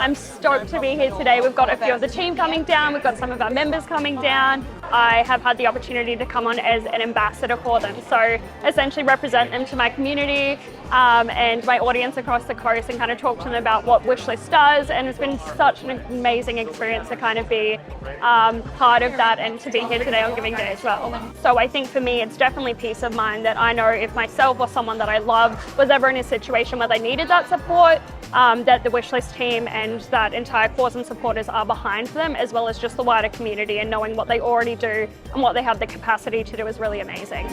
I'm stoked to be here today. We've got a few of the team coming down, we've got some of our members coming down. I have had the opportunity to come on as an ambassador for them, so essentially represent them to my community and my audience across the coast and kind of talk to them about what Wishlist does, and it's been such an amazing experience to kind of be part of that and to be here today on Giving Day as well. So I think for me it's definitely peace of mind that I know if myself or someone that I love was ever in a situation where they needed that support, that the Wishlist team and that entire cause and supporters are behind them, as well as just the wider community, and knowing what they already do and what they have the capacity to do is really amazing.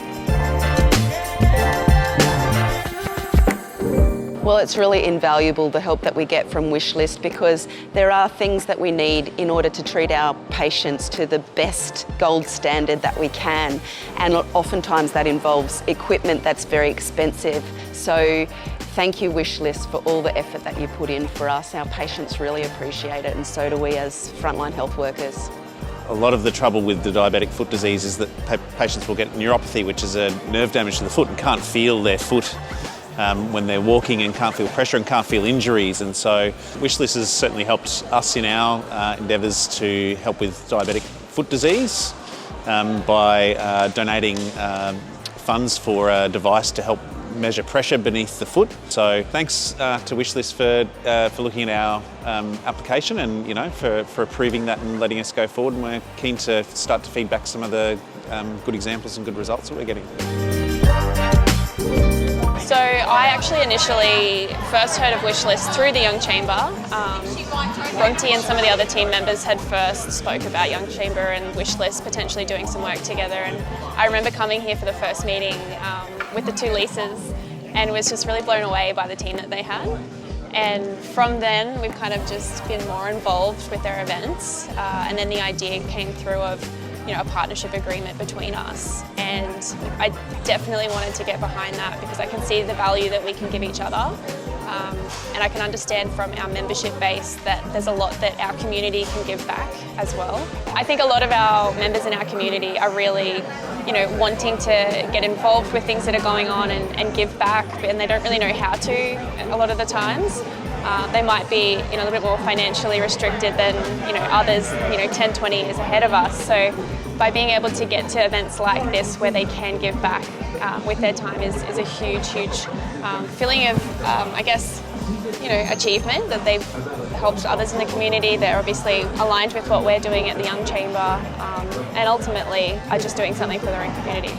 Well, it's really invaluable, the help that we get from Wishlist, because there are things that we need in order to treat our patients to the best gold standard that we can. And oftentimes that involves equipment that's very expensive. So thank you, Wishlist, for all the effort that you put in for us. Our patients really appreciate it, and so do we as frontline health workers. A lot of the trouble with the diabetic foot disease is that patients will get neuropathy, which is a nerve damage to the foot, and can't feel their foot when they're walking, and can't feel pressure and can't feel injuries. And so Wishlist has certainly helped us in our endeavours to help with diabetic foot disease by donating funds for a device to help measure pressure beneath the foot. So thanks to Wishlist for looking at our application and for approving that and letting us go forward. And we're keen to start to feed back some of the good examples and good results that we're getting. So I actually initially first heard of Wishlist through the Young Chamber. Bronte and some of the other team members had first spoke about Young Chamber and Wishlist potentially doing some work together, and I remember coming here for the first meeting with the two leases and was just really blown away by the team that they had. And from then we've kind of just been more involved with their events, and then the idea came through of a partnership agreement between us, and I definitely wanted to get behind that because I can see the value that we can give each other, and I can understand from our membership base that there's a lot that our community can give back as well. I think a lot of our members in our community are really wanting to get involved with things that are going on and give back, and they don't really know how to a lot of the times. They might be a little bit more financially restricted than others 10, 20 years ahead of us. So by being able to get to events like this where they can give back with their time is a huge feeling of achievement, that they've helped others in the community. They're obviously aligned with what we're doing at the Young Chamber, and ultimately are just doing something for their own community.